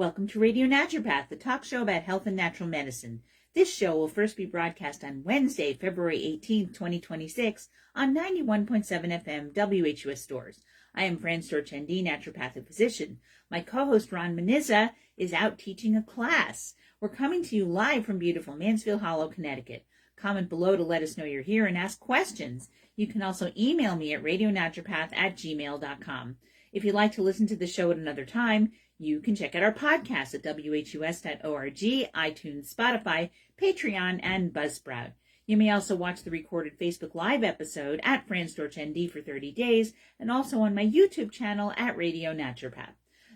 Welcome to Radio Naturopath, the talk show about health and natural medicine. This show will first be broadcast on Wednesday, February 18th, 2026 on 91.7 FM WHUS stores. I am Fran Storch, ND, naturopathic physician. My co-host Ron Manizza is out teaching a class. We're coming to you live from beautiful Mansfield Hollow, Connecticut. Comment below to let us know you're here and ask questions. You can also email me at radionaturopath@gmail.com. If you'd like to listen to the show at another time, you can check out our podcast at whus.org, iTunes, Spotify, Patreon, and Buzzsprout. You may also watch the recorded Facebook Live episode at Fran Storch ND for 30 days, and also on my YouTube channel at Radio Naturopath.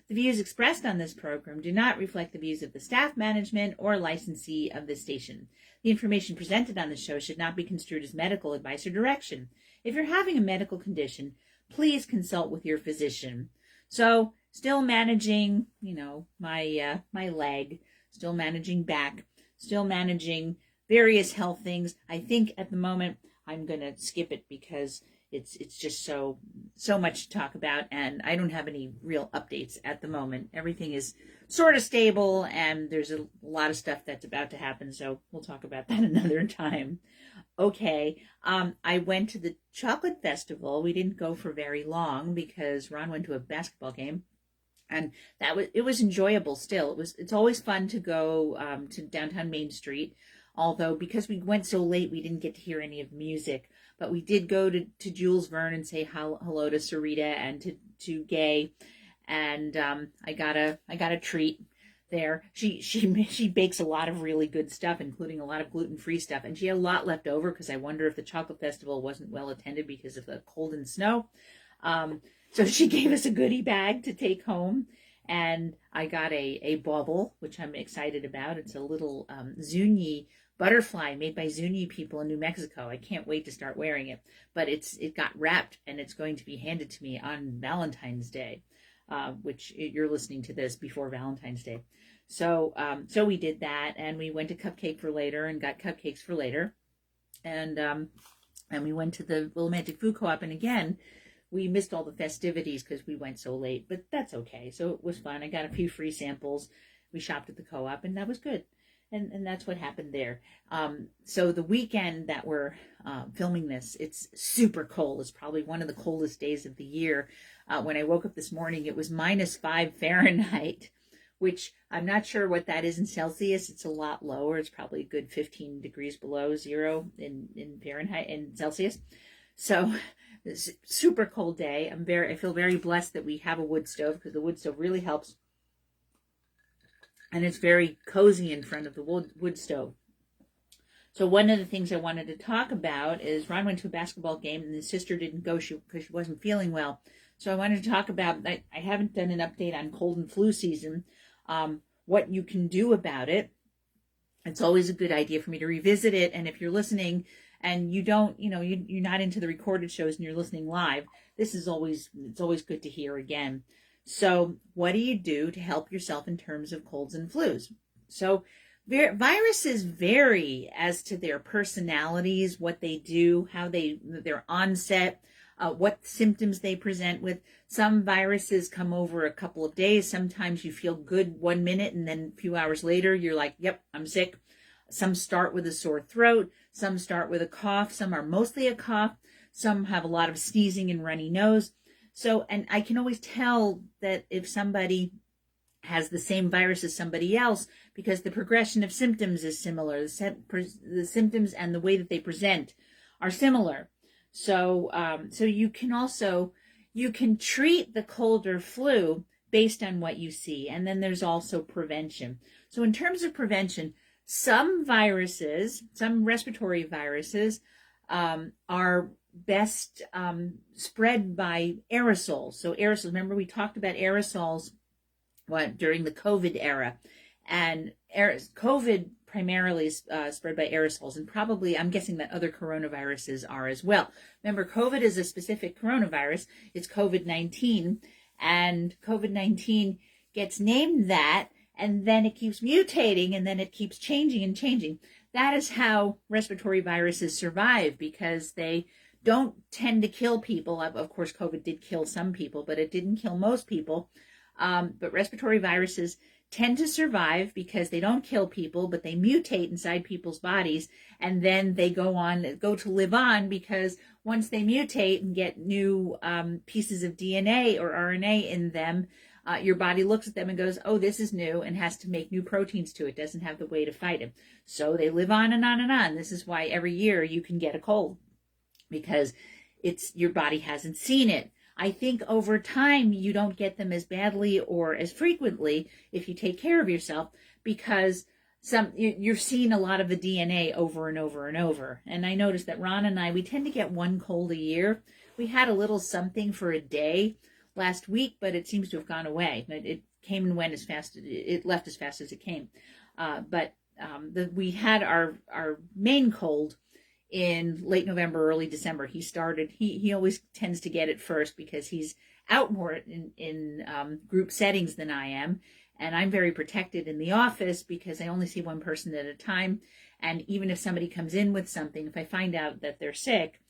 The views expressed on this program do not reflect the views of the staff, management, or licensee of this station. The information presented on the show should not be construed as medical advice or direction. If you're having a medical condition, please consult with your physician. So, still managing, my leg, still managing back, still managing various health things. I think at the moment I'm going to skip it because it's just so much to talk about, and I don't have any real updates at the moment. Everything is sort of stable, and there's a lot of stuff that's about to happen, so we'll talk about that another time. Okay, I went to the chocolate festival. We didn't go for very long because Ron went to a basketball game, and it was enjoyable still. It's always fun to go to downtown Main Street, although because we went so late, we didn't get to hear any of the music. But we did go to Jules Verne and say hello to Sarita and to Gay, and I got a treat there. She bakes a lot of really good stuff, including a lot of gluten-free stuff, and she had a lot left over because I wonder if the chocolate festival wasn't well attended because of the cold and snow. So she gave us a goodie bag to take home, and I got a bauble, which I'm excited about. It's a little Zuni butterfly made by Zuni people in New Mexico. I can't wait to start wearing it, but it got wrapped and it's going to be handed to me on Valentine's Day, which you're listening to this before Valentine's Day. So we did that, and we went to Cupcake for Later and got cupcakes for later, and we went to the Willimantic Food Co-op, and again, we missed all the festivities because we went so late, but that's okay. So it was fun. I got a few free samples. We shopped at the co-op, and that was good. And that's what happened there. So the weekend that we're filming this, it's super cold. It's probably one of the coldest days of the year. When I woke up this morning, it was -5 Fahrenheit, which I'm not sure what that is in Celsius. It's a lot lower. It's probably a good 15 degrees below zero in Fahrenheit and Celsius. So it's a super cold day. I feel very blessed that we have a wood stove, because the wood stove really helps. And it's very cozy in front of the wood stove. So one of the things I wanted to talk about is Ron went to a basketball game and his sister didn't go because she wasn't feeling well. So I wanted to talk about, I haven't done an update on cold and flu season, what you can do about it. It's always a good idea for me to revisit it. And if you're listening and you don't, you're not into the recorded shows and you're listening live, it's always good to hear again. So what do you do to help yourself in terms of colds and flus? So viruses vary as to their personalities, what they do, how their onset, what symptoms they present with. Some viruses come over a couple of days. Sometimes you feel good 1 minute and then a few hours later you're like, yep, I'm sick. Some start with a sore throat. Some start with a cough. Some are mostly a cough. Some have a lot of sneezing and runny nose. So, and I can always tell that if somebody has the same virus as somebody else because the progression of symptoms is similar. The symptoms and the way that they present are similar. So, you can treat the cold or flu based on what you see. And then there's also prevention. So in terms of prevention, some respiratory viruses, are best spread by aerosols. So aerosols, remember we talked about aerosols during the COVID era, and COVID primarily is spread by aerosols, and probably I'm guessing that other coronaviruses are as well. Remember, COVID is a specific coronavirus. It's COVID-19, and COVID-19 gets named that, and then it keeps mutating, and then it keeps changing and changing. That is how respiratory viruses survive, because they don't tend to kill people. Of course, COVID did kill some people, but it didn't kill most people. But respiratory viruses tend to survive because they don't kill people, but they mutate inside people's bodies, and then they go to live on, because once they mutate and get new pieces of DNA or RNA in them, your body looks at them and goes, oh, this is new, and has to make new proteins to it. Doesn't have the way to fight them. So they live on and on and on. This is why every year you can get a cold, because your body hasn't seen it. I think over time you don't get them as badly or as frequently if you take care of yourself, because you're seeing a lot of the DNA over and over and over. And I noticed that Ron and I, we tend to get one cold a year. We had a little something for a day last week, but it seems to have gone away. It came and went as fast. It left as fast as it came. We had our main cold in late November, early December. He always tends to get it first because he's out more in group settings than I am. And I'm very protected in the office because I only see one person at a time. And even if somebody comes in with something, if I find out that they're sick,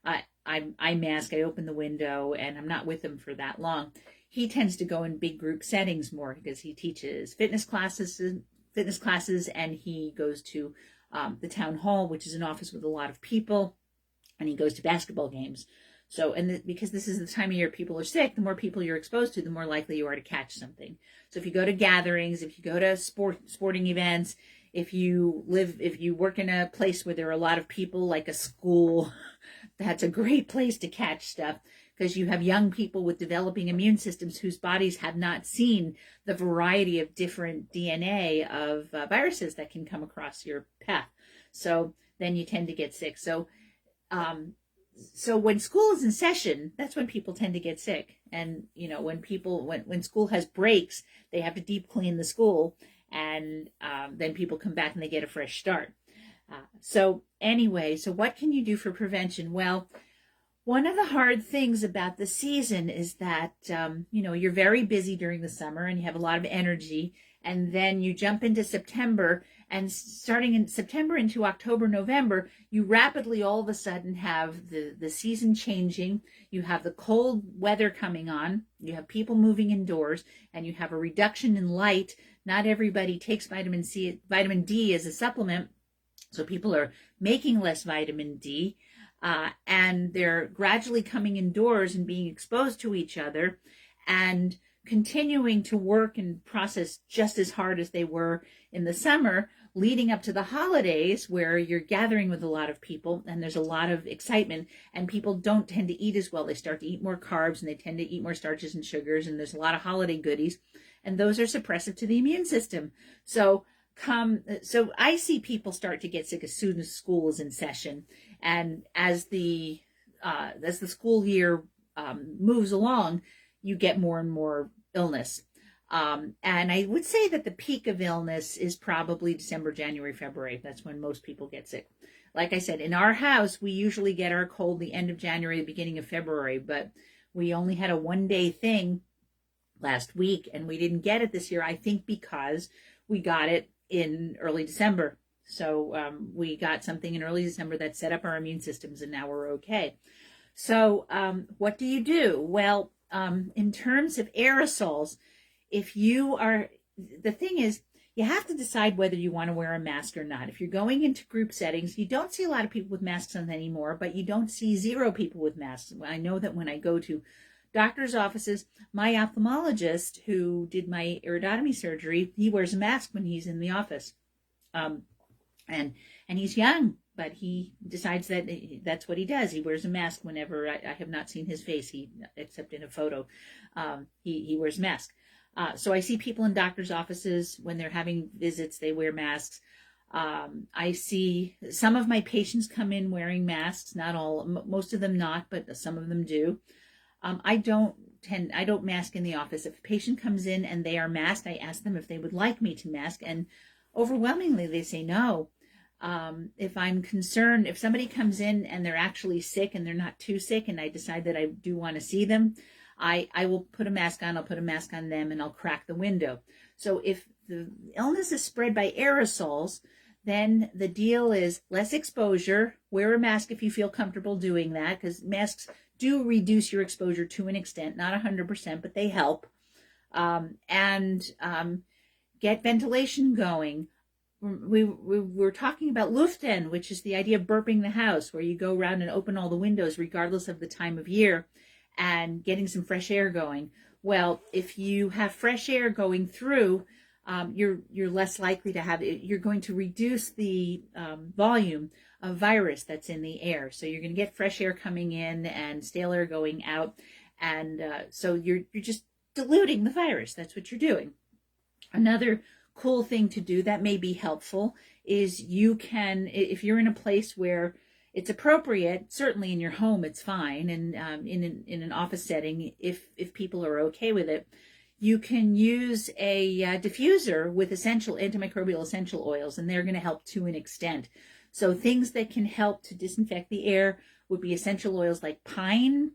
I mask, I open the window, and I'm not with them for that long. He tends to go in big group settings more because he teaches fitness classes, and he goes to the town hall, which is an office with a lot of people, and he goes to basketball games. So, because this is the time of year people are sick, the more people you're exposed to, the more likely you are to catch something. So if you go to gatherings, if you go to sporting events, if you work in a place where there are a lot of people, like a school, that's a great place to catch stuff, because you have young people with developing immune systems whose bodies have not seen the variety of different DNA of viruses that can come across your path. So then you tend to get sick. So when school is in session, that's when people tend to get sick. And, when school has breaks, they have to deep clean the school, and then people come back and they get a fresh start. So what can you do for prevention? Well, one of the hard things about the season is that, you're very busy during the summer and you have a lot of energy, and then you jump into September, and starting in September into October, November, you rapidly all of a sudden have the season changing. You have the cold weather coming on. You have people moving indoors, and you have a reduction in light. Not everybody takes vitamin D as a supplement. So people are making less vitamin D, and they're gradually coming indoors and being exposed to each other and continuing to work and process just as hard as they were in the summer, leading up to the holidays, where you're gathering with a lot of people and there's a lot of excitement, and people don't tend to eat as well. They start to eat more carbs, and they tend to eat more starches and sugars, and there's a lot of holiday goodies, and those are suppressive to the immune system. So I see people start to get sick as soon as school is in session, and as the school year moves along, you get more and more illness. And I would say that the peak of illness is probably December, January, February. That's when most people get sick. Like I said, in our house, we usually get our cold the end of January, the beginning of February, but we only had a one-day thing last week, and we didn't get it this year, I think because we got it in early December. So we got something in early December that set up our immune systems, and now we're okay. So what do you do? Well, in terms of aerosols, the thing is, you have to decide whether you want to wear a mask or not. If you're going into group settings, you don't see a lot of people with masks on anymore, but you don't see zero people with masks. I know that when I go to doctor's offices, my ophthalmologist who did my iridotomy surgery, he wears a mask when he's in the office. And he's young, but he decides that that's what he does. He wears a mask whenever I have not seen his face, except in a photo. He wears a mask. So I see people in doctor's offices when they're having visits, they wear masks. I see some of my patients come in wearing masks, not all, most of them not, but some of them do. I don't mask in the office. If a patient comes in and they are masked, I ask them if they would like me to mask, and overwhelmingly they say no. If I'm concerned, if somebody comes in and they're actually sick and they're not too sick, and I decide that I do want to see them, I will put a mask on. I'll put a mask on them, and I'll crack the window. So if the illness is spread by aerosols, then the deal is less exposure. Wear a mask if you feel comfortable doing that, because masks do reduce your exposure to an extent, not 100%, but they help. and get ventilation going. We were talking about luften, which is the idea of burping the house, where you go around and open all the windows regardless of the time of year and getting some fresh air going. Well, if you have fresh air going through, you're less likely to have it. You're going to reduce the volume of virus that's in the air. So you're going to get fresh air coming in and stale air going out. And so you're just diluting the virus. That's what you're doing. Another cool thing to do that may be helpful is you can, if you're in a place where it's appropriate, certainly in your home it's fine, and in an office setting, if people are okay with it, you can use a diffuser with antimicrobial essential oils, and they're going to help to an extent. So things that can help to disinfect the air would be essential oils like pine,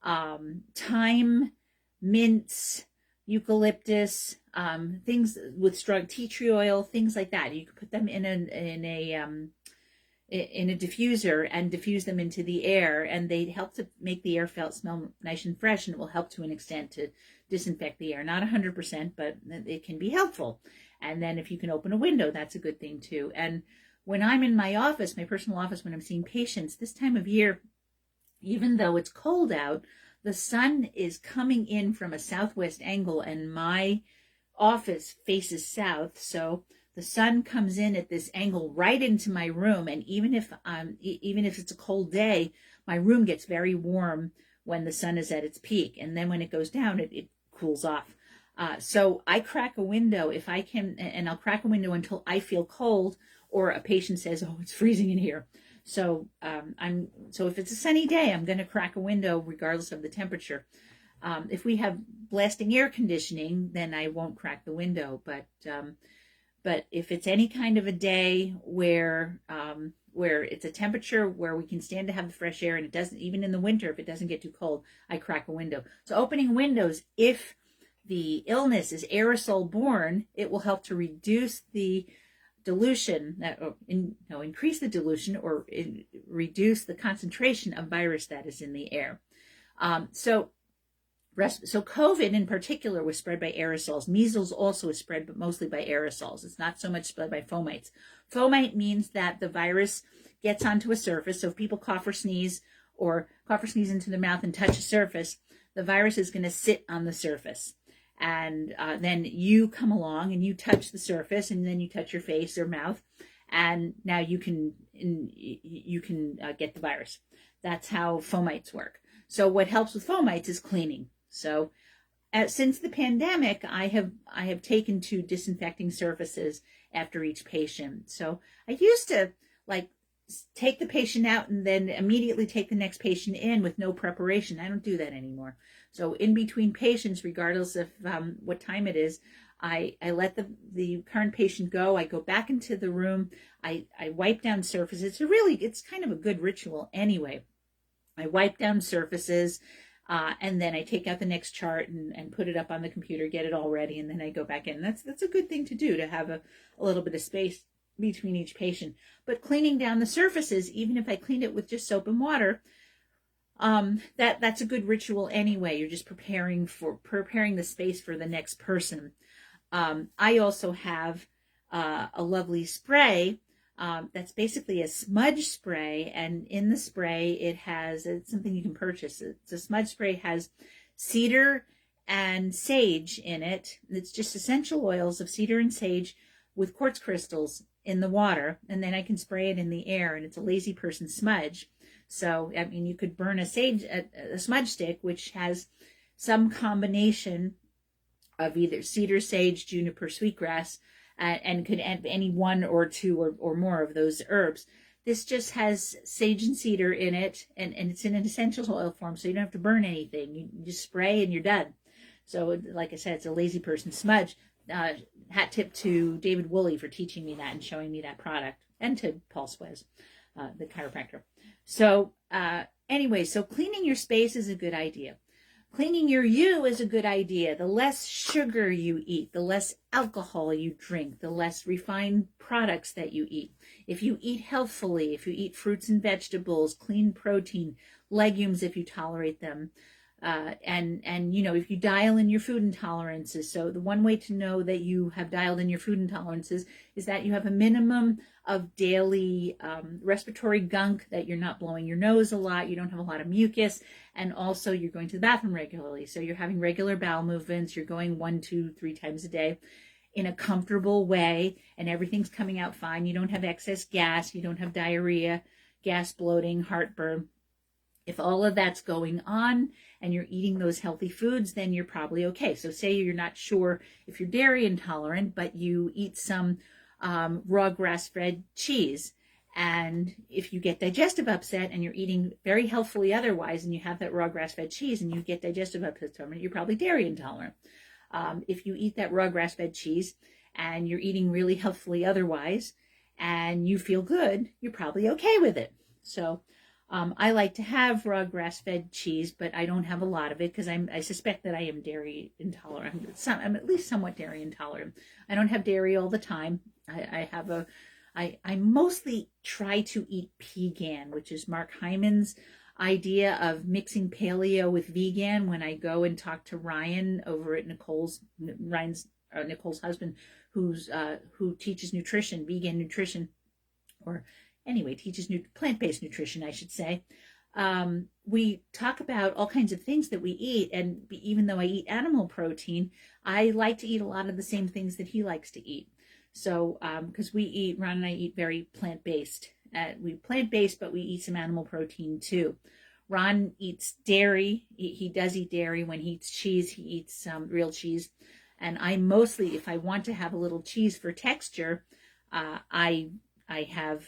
thyme, mints, eucalyptus, things with strong tea tree oil, things like that. You can put them in a diffuser and diffuse them into the air, and they help to make the air smell nice and fresh, and it will help to an extent to disinfect the air. Not 100%, but it can be helpful. And then if you can open a window, that's a good thing too. And when I'm in my office, my personal office, when I'm seeing patients this time of year, even though it's cold out, the sun is coming in from a southwest angle, and my office faces south. So the sun comes in at this angle right into my room, and even if it's a cold day, my room gets very warm when the sun is at its peak, and then when it goes down, it cools off. So I crack a window if I can, and I'll crack a window until I feel cold, or a patient says, "Oh, it's freezing in here." So so if it's a sunny day, I'm going to crack a window regardless of the temperature. If we have blasting air conditioning, then I won't crack the window. But if it's any kind of a day where it's a temperature where we can stand to have the fresh air, and it doesn't, even in the winter, if it doesn't get too cold, I crack a window. So opening windows, if the illness is aerosol borne, it will help to reduce the dilution, increase the dilution, or reduce the concentration of virus that is in the air. So COVID in particular was spread by aerosols. Measles also is spread, but mostly by aerosols. It's not so much spread by fomites. Fomite means that the virus gets onto a surface. So if people cough or sneeze into their mouth and touch a surface, the virus is going to sit on the surface. And then you come along and you touch the surface, and then you touch your face or mouth, and now you can get the virus. That's how fomites work. So what helps with fomites is cleaning. So since the pandemic, I have taken to disinfecting surfaces after each patient. So I used to take the patient out and then immediately take the next patient in with no preparation. I don't do that anymore. So in between patients, regardless of what time it is, I let the current patient go. I go back into the room. I wipe down surfaces. It's kind of a good ritual anyway. I wipe down surfaces, and then I take out the next chart and put it up on the computer, get it all ready, and then I go back in. That's a good thing to do, to have a little bit of space between each patient. But cleaning down the surfaces, even if I clean it with just soap and water, that's a good ritual anyway. You're just preparing the space for the next person. I also have a lovely spray that's basically a smudge spray, and in the spray it's something you can purchase. It's a smudge spray, has cedar and sage in it. It's just essential oils of cedar and sage with quartz crystals in the water, and then I can spray it in the air, and it's a lazy person smudge. So, I mean, you could burn a smudge stick, which has some combination of either cedar, sage, juniper, sweetgrass, and could add any one or two or more of those herbs. This just has sage and cedar in it, and it's in an essential oil form, so you don't have to burn anything. You just spray and you're done. So, like I said, it's a lazy person smudge. Hat tip to David Woolley for teaching me that and showing me that product, and to Paul Swez, the chiropractor. So anyway, so cleaning your space is a good idea. Cleaning your you is a good idea. The less sugar you eat, the less alcohol you drink, the less refined products that you eat. If you eat healthfully, if you eat fruits and vegetables, clean protein, legumes if you tolerate them, And if you dial in your food intolerances, so the one way to know that you have dialed in your food intolerances is that you have a minimum of daily respiratory gunk, that you're not blowing your nose a lot, you don't have a lot of mucus, and also you're going to the bathroom regularly. So you're having regular bowel movements, you're going 1, 2, 3 times a day in a comfortable way, and everything's coming out fine. You don't have excess gas, you don't have diarrhea, gas, bloating, heartburn. If all of that's going on and you're eating those healthy foods, then you're probably okay. So say you're not sure if you're dairy intolerant, but you eat some raw grass-fed cheese. And if you get digestive upset and you're eating very healthfully otherwise, and you have that raw grass-fed cheese and you get digestive upset from it, you're probably dairy intolerant. If you eat that raw grass-fed cheese and you're eating really healthfully otherwise and you feel good, you're probably okay with it. So I like to have raw grass-fed cheese, but I don't have a lot of it because I suspect that I am dairy intolerant. I'm at least somewhat dairy intolerant. I don't have dairy all the time. I mostly try to eat pegan, which is Mark Hyman's idea of mixing paleo with vegan. When I go and talk to Ryan over at Nicole's husband, who teaches nutrition, vegan nutrition, or anyway, teaches plant-based nutrition, I should say. We talk about all kinds of things that we eat, and even though I eat animal protein, I like to eat a lot of the same things that he likes to eat. So, because Ron and I eat very plant-based. We plant-based, but we eat some animal protein too. Ron eats dairy. He does eat dairy. When he eats cheese, he eats real cheese. And I mostly, if I want to have a little cheese for texture, I have,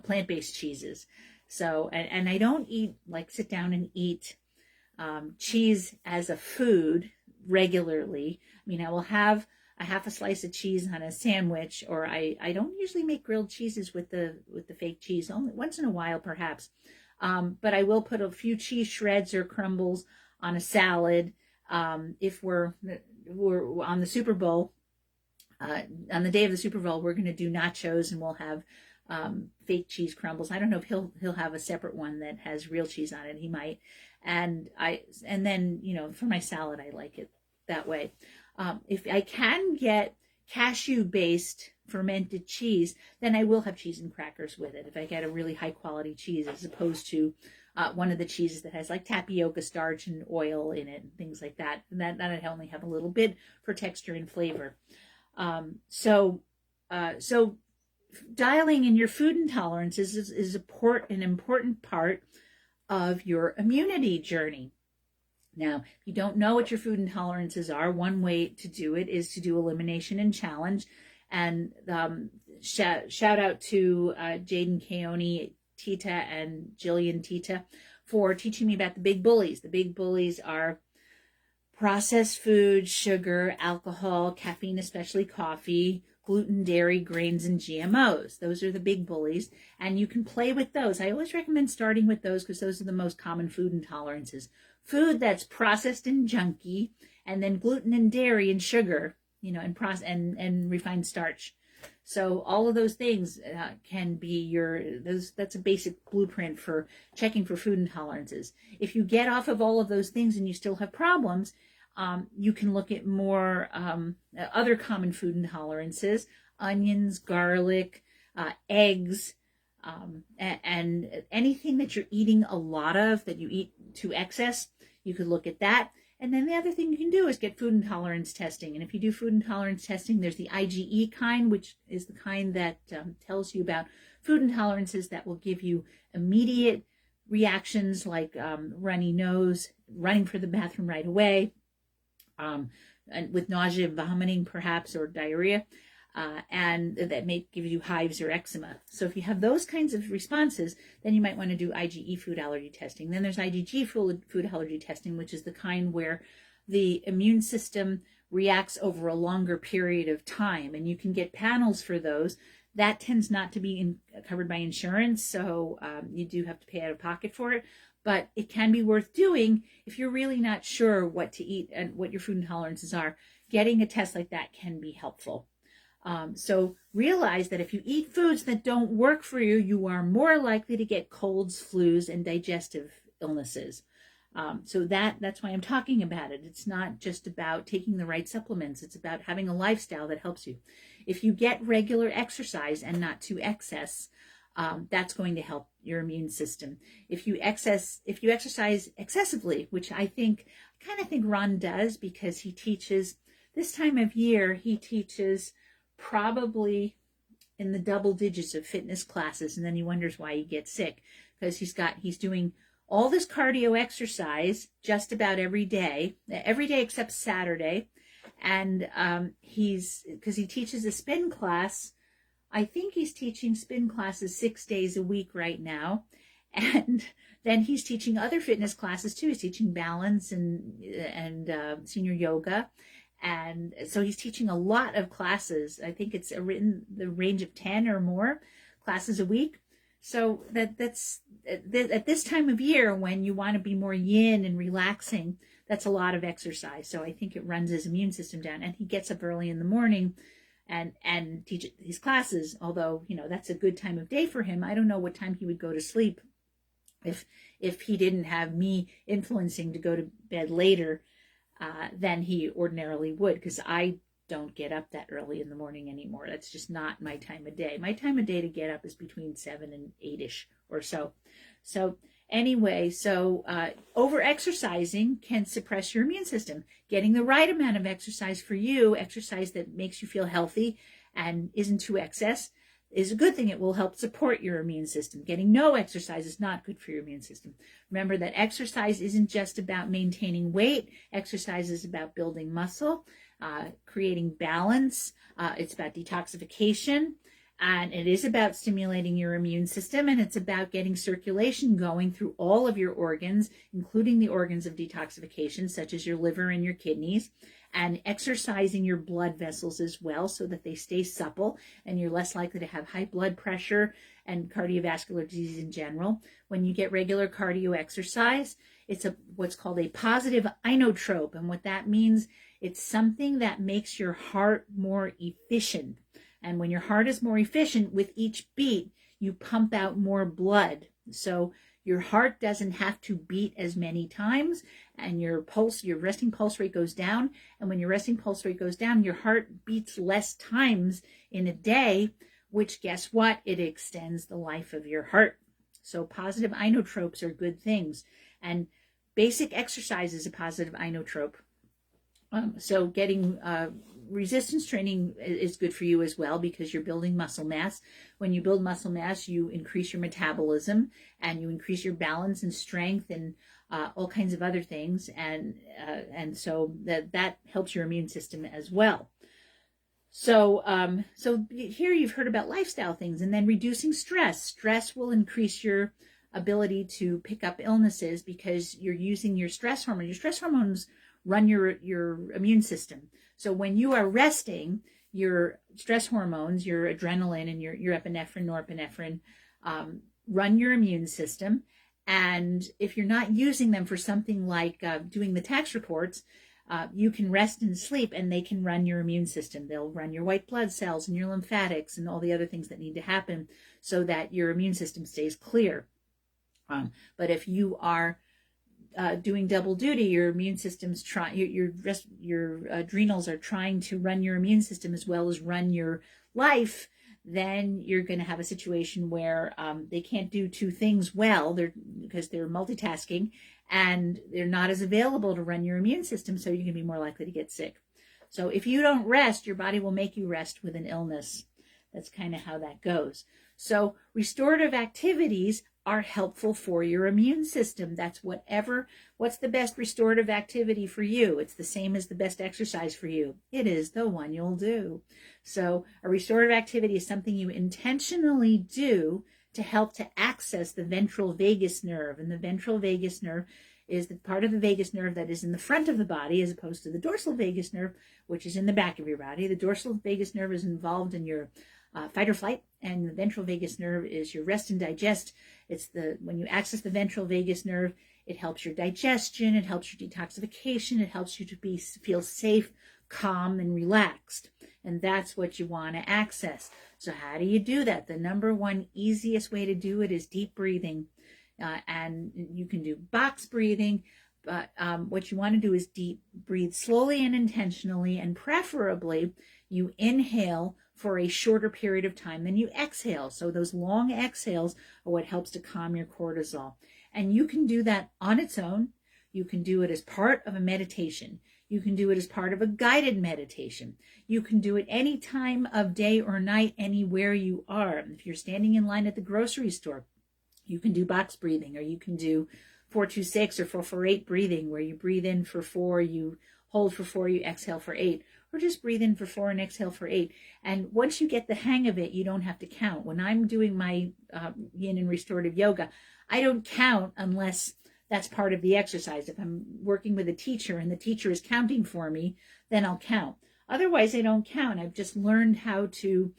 plant-based cheeses. So, and I don't sit down and eat cheese as a food regularly. I mean, I will have a half a slice of cheese on a sandwich, or I don't usually make grilled cheeses with the fake cheese, only once in a while perhaps. But I will put a few cheese shreds or crumbles on a salad. If we're on the Super Bowl, on the day of the Super Bowl, we're going to do nachos, and we'll have fake cheese crumbles. I don't know if he'll have a separate one that has real cheese on it. He might. And then, for my salad, I like it that way. If I can get cashew-based fermented cheese, then I will have cheese and crackers with it. If I get a really high-quality cheese, as opposed to one of the cheeses that has like tapioca starch and oil in it and things like that. And that I only have a little bit for texture and flavor. So dialing in your food intolerances is an important part of your immunity journey. Now, if you don't know what your food intolerances are, one way to do it is to do elimination and challenge. And shout out to Jaden Keone Tita and Jillian Tita for teaching me about the big bullies. The big bullies are processed food, sugar, alcohol, caffeine, especially coffee, gluten, dairy, grains, and GMOs. Those are the big bullies, and you can play with those. I always recommend starting with those because those are the most common food intolerances. Food that's processed and junky, and then gluten and dairy and sugar, and refined starch. So all of those things can be that's a basic blueprint for checking for food intolerances. If you get off of all of those things and you still have problems, you can look at more other common food intolerances: onions, garlic, eggs, and anything that you're eating a lot of, that you eat to excess. You could look at that. And then the other thing you can do is get food intolerance testing. And if you do food intolerance testing, there's the IgE kind, which is the kind that tells you about food intolerances that will give you immediate reactions like runny nose, running for the bathroom right away, and with nausea, vomiting perhaps, or diarrhea, and that may give you hives or eczema. So if you have those kinds of responses, then you might want to do IgE food allergy testing. Then there's IgG food allergy testing, which is the kind where the immune system reacts over a longer period of time, and you can get panels for those. That tends not to be covered by insurance, so you do have to pay out of pocket for it. But it can be worth doing if you're really not sure what to eat and what your food intolerances are. Getting a test like that can be helpful. So realize that if you eat foods that don't work for you, you are more likely to get colds, flus, and digestive illnesses. So that's why I'm talking about it. It's not just about taking the right supplements. It's about having a lifestyle that helps you. If you get regular exercise and not to excess, that's going to help your immune system. If you exercise excessively, which I kind of think Ron does, because he teaches this time of year, he teaches probably in the double digits of fitness classes, and then he wonders why he gets sick, because he's doing all this cardio exercise just about every day except Saturday. And because he teaches a spin class, I think he's teaching spin classes 6 days a week right now. And then he's teaching other fitness classes too. He's teaching balance and senior yoga. And so he's teaching a lot of classes. I think it's in the range of 10 or more classes a week. So that's at this time of year when you want to be more yin and relaxing, that's a lot of exercise. So I think it runs his immune system down. And he gets up early in the morning and teaches these classes, although, that's a good time of day for him. I don't know what time he would go to sleep if he didn't have me influencing to go to bed later than he ordinarily would, because I don't get up that early in the morning anymore. That's just not my time of day. My time of day to get up is between 7 and 8ish or so. So anyway, over exercising can suppress your immune system. Getting the right amount of exercise for you, exercise that makes you feel healthy and isn't too excess, is a good thing. It will help support your immune system. Getting no exercise is not good for your immune system. Remember that exercise isn't just about maintaining weight. Exercise is about building muscle, creating balance. It's about detoxification, and it is about stimulating your immune system, and it's about getting circulation going through all of your organs, including the organs of detoxification, such as your liver and your kidneys, and exercising your blood vessels as well so that they stay supple and you're less likely to have high blood pressure and cardiovascular disease in general. When you get regular cardio exercise, it's what's called a positive inotrope. And what that means, it's something that makes your heart more efficient. And when your heart is more efficient, with each beat, you pump out more blood. So your heart doesn't have to beat as many times, and your resting pulse rate goes down. And when your resting pulse rate goes down, your heart beats less times in a day, which, guess what? It extends the life of your heart. So positive inotropes are good things. And basic exercise is a positive inotrope. So getting resistance training is good for you as well, because you're building muscle mass. When you build muscle mass, you increase your metabolism and you increase your balance and strength and all kinds of other things. And so that helps your immune system as well. So here you've heard about lifestyle things, and then reducing stress. Stress will increase your ability to pick up illnesses because you're using your stress hormone. Your stress hormones run your immune system. So when you are resting, your stress hormones, your adrenaline and your epinephrine, norepinephrine, run your immune system. And if you're not using them for something like doing the tax reports, you can rest and sleep, and they can run your immune system. They'll run your white blood cells and your lymphatics and all the other things that need to happen so that your immune system stays clear. But if you are doing double duty, your immune system's your adrenals are trying to run your immune system as well as run your life, then you're going to have a situation where they can't do two things well, because they're multitasking, and they're not as available to run your immune system, so you can be more likely to get sick. So if you don't rest, your body will make you rest with an illness. That's kind of how that goes. So restorative activities are helpful for your immune system. That's what's the best restorative activity for you? It's the same as the best exercise for you. It is the one you'll do. So a restorative activity is something you intentionally do to help to access the ventral vagus nerve. And the ventral vagus nerve is the part of the vagus nerve that is in the front of the body, as opposed to the dorsal vagus nerve, which is in the back of your body. The dorsal vagus nerve is involved in your fight or flight, and the ventral vagus nerve is your rest and digest. When you access the ventral vagus nerve, it helps your digestion, it helps your detoxification, it helps you to feel safe, calm, and relaxed. And that's what you want to access. So how do you do that? The number one easiest way to do it is deep breathing. and you can do box breathing. But what you want to do is deep breathe slowly and intentionally, and preferably you inhale for a shorter period of time than you exhale. So those long exhales are what helps to calm your cortisol. And you can do that on its own. You can do it as part of a meditation. You can do it as part of a guided meditation. You can do it any time of day or night, anywhere you are. If you're standing in line at the grocery store, you can do box breathing, or you can do 4-2-6 or 4-4-8 breathing, where you breathe in for 4, you hold for 4, you exhale for 8, or just breathe in for 4 and exhale for 8. And once you get the hang of it, you don't have to count. When I'm doing my yin and restorative yoga, I don't count unless that's part of the exercise. If I'm working with a teacher and the teacher is counting for me, then I'll count. Otherwise, I don't count. I've just learned how to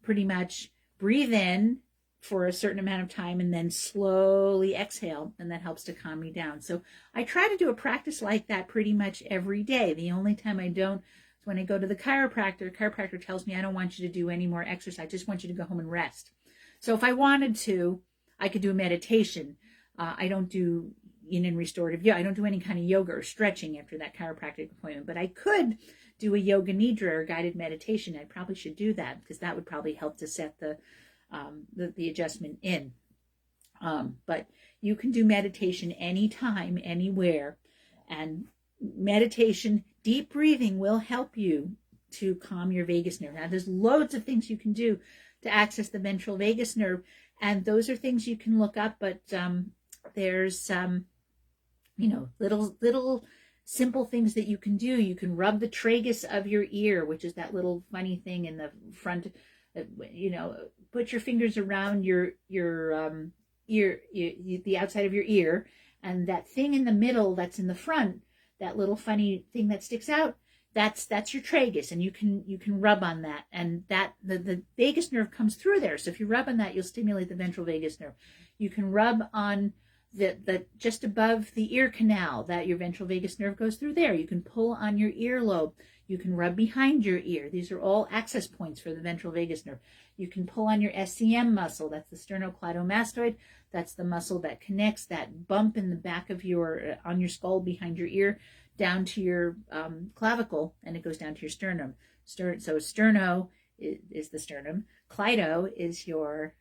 pretty much breathe in for a certain amount of time and then slowly exhale, and that helps to calm me down. So I try to do a practice like that pretty much every day. The only time I don't is when I go to the chiropractor. Chiropractor tells me, I don't want you to do any more exercise. I just want you to go home and rest. So if I wanted to, I could do a meditation. I don't do yin and restorative yoga. I don't do any kind of yoga or stretching after that chiropractic appointment, but I could do a yoga nidra or guided meditation. I probably should do that, because that would probably help to set the adjustment in. But you can do meditation anytime, anywhere. And meditation, deep breathing will help you to calm your vagus nerve. Now, there's loads of things you can do to access the ventral vagus nerve, and those are things you can look up, but there's little simple things that you can do. You can rub the tragus of your ear, which is that little funny thing in the front. Put your fingers around your ear, the outside of your ear, and that thing in the middle that's in the front, that little funny thing that sticks out, that's your tragus, and you can rub on that, and that the vagus nerve comes through there. So if you rub on that, you'll stimulate the ventral vagus nerve. You can rub on the just above the ear canal, that your ventral vagus nerve goes through there. You can pull on your earlobe. You can rub behind your ear. These are all access points for the ventral vagus nerve. You can pull on your SCM muscle. That's the sternocleidomastoid. That's the muscle that connects that bump in the back of on your skull behind your ear down to your clavicle, and it goes down to your sternum. So sterno is the sternum. Cleido is your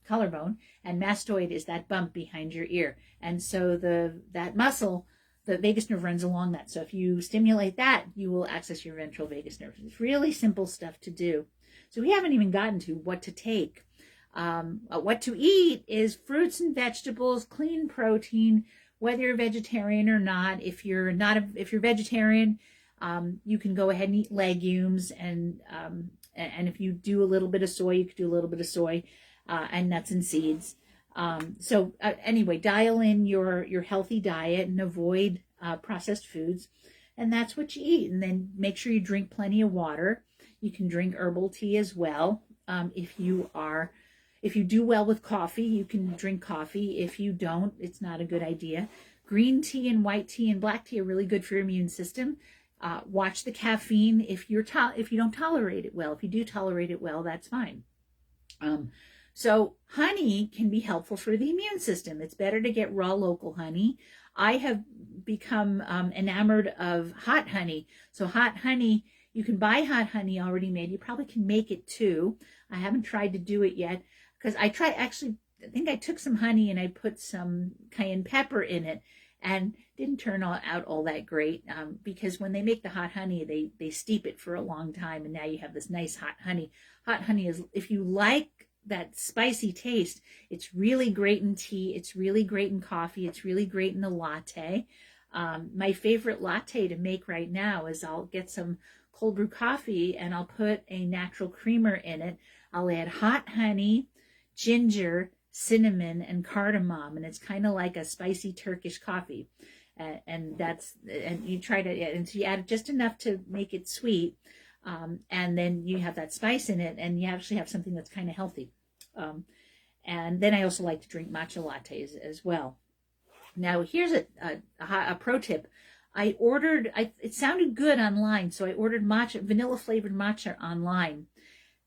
collarbone, and mastoid is that bump behind your ear. And so that muscle, the vagus nerve, runs along that. So if you stimulate that, you will access your ventral vagus nerve. It's really simple stuff to do. So we haven't even gotten to what to take. What to eat is fruits and vegetables, clean protein, whether you're vegetarian or not. If you're vegetarian, you can go ahead and eat legumes, and if you do a little bit of soy, you could do a little bit of soy, and nuts and seeds. Anyway, dial in your healthy diet and avoid processed foods, and that's what you eat. And then make sure you drink plenty of water. You can drink herbal tea as well. If you do well with coffee, you can drink coffee. If you don't, it's not a good idea. Green tea and white tea and black tea are really good for your immune system. Watch the caffeine if you don't tolerate it well. If you do tolerate it well, that's fine. So honey can be helpful for the immune system. It's better to get raw local honey. I have become enamored of hot honey. So hot honey, you can buy hot honey already made. You probably can make it too. I haven't tried to do it yet, because I think I took some honey and I put some cayenne pepper in it, and didn't turn out all that great, because when they make the hot honey, they steep it for a long time, and now you have this nice hot honey. Hot honey is, if you like that spicy taste, it's really great in tea, it's really great in coffee, it's really great in a latte. My favorite latte to make right now is I'll get some cold brew coffee and I'll put a natural creamer in it. I'll add hot honey, ginger, cinnamon, and cardamom, and it's kind of like a spicy Turkish coffee. And you add just enough to make it sweet, and then you have that spice in it, and you actually have something that's kind of healthy. And then I also like to drink matcha lattes as well. Now here's a pro tip. It sounded good online, so I ordered vanilla flavored matcha online.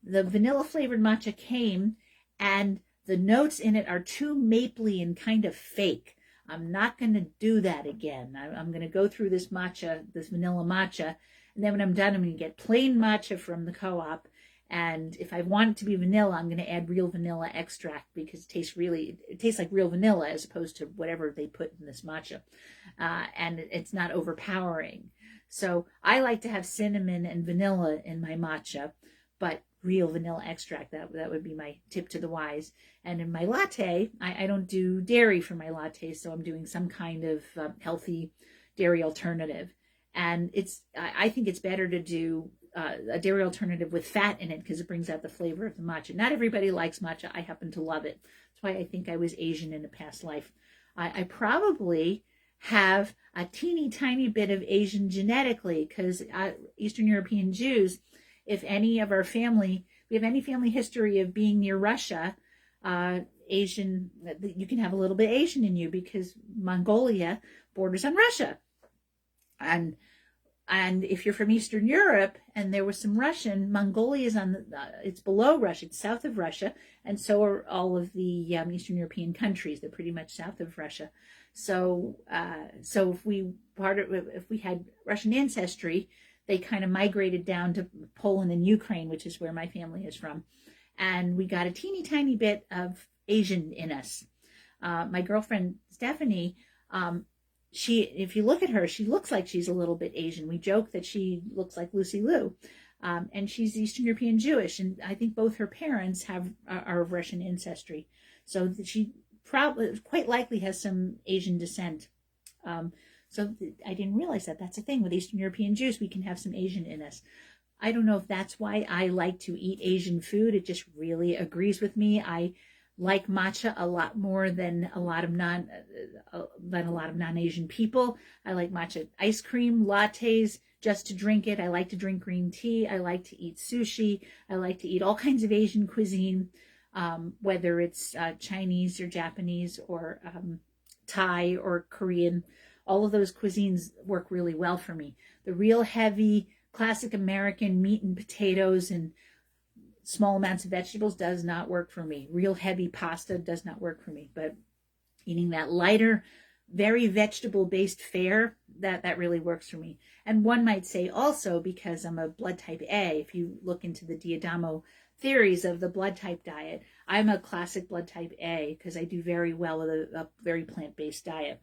The vanilla flavored matcha came, and the notes in it are too mapley and kind of fake. I'm not going to do that again. I'm going to go through this matcha, this vanilla matcha, and then when I'm done, I'm going to get plain matcha from the co-op. And if I want it to be vanilla, I'm going to add real vanilla extract because it tastes like real vanilla as opposed to whatever they put in this matcha. And it's not overpowering. So I like to have cinnamon and vanilla in my matcha, but real vanilla extract, that would be my tip to the wise. And in my latte, I don't do dairy for my latte, so I'm doing some kind of healthy dairy alternative. And I think it's better to do a dairy alternative with fat in it because it brings out the flavor of the matcha. Not everybody likes matcha. I happen to love it. That's why I think I was Asian in a past life. I probably have a teeny tiny bit of Asian genetically because Eastern European Jews, if any of our family, we have any family history of being near Russia, Asian, you can have a little bit Asian in you because Mongolia borders on Russia. And if you're from Eastern Europe and there was some Russian, Mongolia is it's below Russia, it's south of Russia, and so are all of the Eastern European countries. They're pretty much south of Russia. So if we had Russian ancestry, they kind of migrated down to Poland and Ukraine, which is where my family is from, and we got a teeny tiny bit of Asian in us. My girlfriend Stephanie. If you look at her, she looks like she's a little bit Asian. We joke that she looks like Lucy Liu, and she's Eastern European Jewish, and I think both her parents are of Russian ancestry, so she probably quite likely has some Asian descent. So I didn't realize that that's a thing with Eastern European Jews. We can have some Asian in us. I don't know if that's why I like to eat Asian food. It just really agrees with me. I like matcha a lot more than a lot of non-Asian people. I like matcha ice cream, lattes, just to drink it. I like to drink green tea. I like to eat sushi. I like to eat all kinds of Asian cuisine, whether it's Chinese or Japanese or Thai or Korean. All of those cuisines work really well for me. The real heavy, classic American meat and potatoes and small amounts of vegetables does not work for me. Real heavy pasta does not work for me. But eating that lighter, very vegetable-based fare, that really works for me. And one might say also, because I'm a blood type A, if you look into the Diadamo theories of the blood type diet, I'm a classic blood type A because I do very well with a very plant-based diet.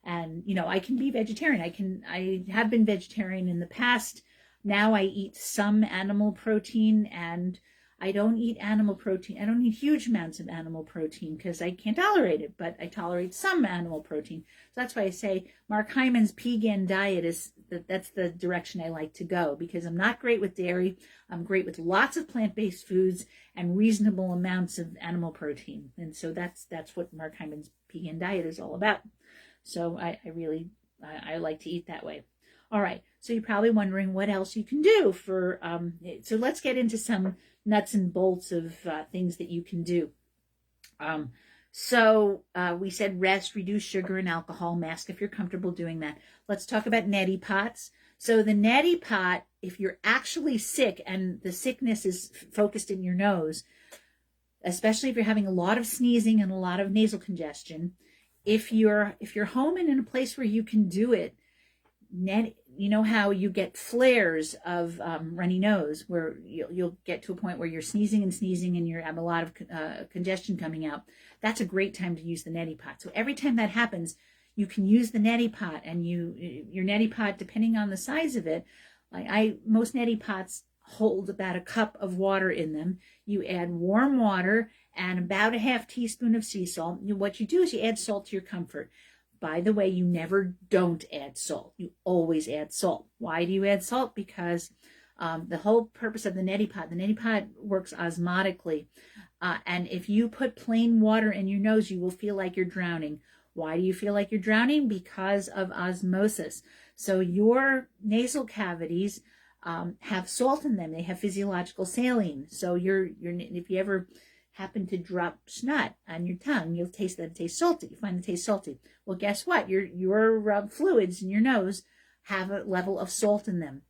And, I can be vegetarian. I have been vegetarian in the past. Now I eat some animal protein, and I don't eat animal protein. I don't eat huge amounts of animal protein because I can't tolerate it, but I tolerate some animal protein. So that's why I say Mark Hyman's Pegan diet that's the direction I like to go, because I'm not great with dairy. I'm great with lots of plant-based foods and reasonable amounts of animal protein. And so that's what Mark Hyman's Pegan diet is all about. So I like to eat that way. All right. So you're probably wondering what else you can do for, so let's get into some nuts and bolts of things that you can do. We said rest, reduce sugar and alcohol, mask if you're comfortable doing that. Let's talk about neti-pots. So the neti-pot, if you're actually sick and the sickness is focused in your nose, especially if you're having a lot of sneezing and a lot of nasal congestion, if you're home and in a place where you can do it, you know how you get flares of runny nose where you'll get to a point where you're sneezing and you have a lot of congestion coming out. That's a great time to use the neti-pot. So every time that happens, you can use the neti-pot, and your neti-pot, depending on the size of it, most neti-pots hold about a cup of water in them. You add warm water and about a half teaspoon of sea salt. What you do is you add salt to your comfort. By the way, you never don't add salt. You always add salt. Why do you add salt? Because the whole purpose of the neti-pot works osmotically. And if you put plain water in your nose, you will feel like you're drowning. Why do you feel like you're drowning? Because of osmosis. So your nasal cavities have salt in them. They have physiological saline. So if you ever happen to drop snot on your tongue, you'll taste that it tastes salty. You find it tastes salty. Well, guess what? Your fluids in your nose have a level of salt in them.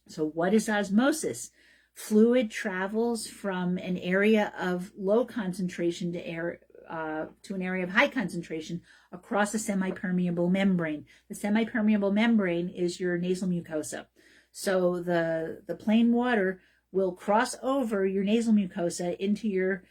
So what is osmosis? fluid travels from an area of low concentration to an area of high concentration across a semi-permeable membrane. The semi-permeable membrane is your nasal mucosa. So the plain water will cross over your nasal mucosa into your